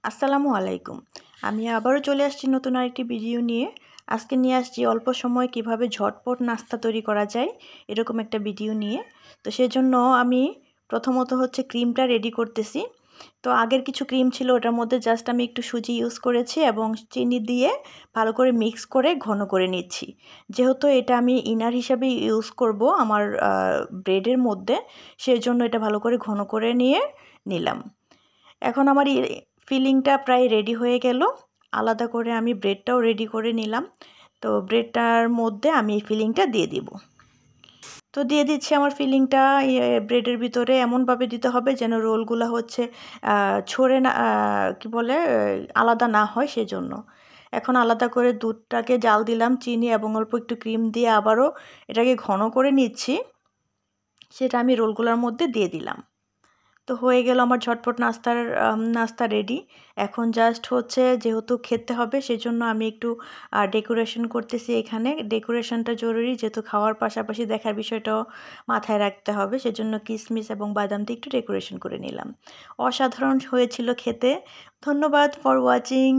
আসসালামু আলাইকুম। আমি আবারও চলে আসছি নতুন আরেকটি ভিডিও নিয়ে। আজকে নিয়ে আসছি অল্প সময়ে কিভাবে ঝটপট নাস্তা তৈরি করা যায় এরকম একটা ভিডিও নিয়ে। তো সেজন্য আমি প্রথমত হচ্ছে ক্রিমটা রেডি করতেছি। তো আগের কিছু ক্রিম ছিল, ওটার মধ্যে জাস্ট আমি একটু সুজি ইউজ করেছি এবং চিনি দিয়ে ভালো করে মিক্স করে ঘন করে নিচ্ছি। যেহেতু এটা আমি ইনার হিসাবে ইউজ করব আমার ব্রেডের মধ্যে, সেজন্য এটা ভালো করে ঘন করে নিয়ে নিলাম। এখন আমার ফিলিংটা প্রায় রেডি হয়ে গেল। আলাদা করে আমি ব্রেডটাও রেডি করে নিলাম। তো ব্রেডটার মধ্যে আমি এই ফিলিংটা দিয়ে দিব। তো দিয়ে দিচ্ছি আমার ফিলিংটা ব্রেডের ভিতরে এমনভাবে দিতে হবে যেন রোলগুলো হচ্ছে ছড়ে না, কি বলে, আলাদা না হয় সেজন্য। এখন আলাদা করে দুধটাকে জাল দিলাম, চিনি এবং অল্প একটু ক্রিম দিয়ে আবারও এটাকে ঘন করে নিচ্ছি। সেটা আমি রোলগুলোর মধ্যে দিয়ে দিলাম। তো হয়ে গেল আমার ঝটপট নাস্তা রেডি। এখন জাস্ট হচ্ছে যেহেতু খেতে হবে সেজন্য আমি একটু ডেকোরেশন করতেছি। এখানে ডেকোরেশনটা জরুরি, যেহেতু খাওয়ার পাশাপাশি দেখার বিষয়টাও মাথায় রাখতে হবে, সেজন্য কিশমিশ এবং বাদাম দিয়ে একটু ডেকোরেশন করে নিলাম। অসাধারণ হয়েছিল খেতে। ধন্যবাদ ফর ওয়াচিং।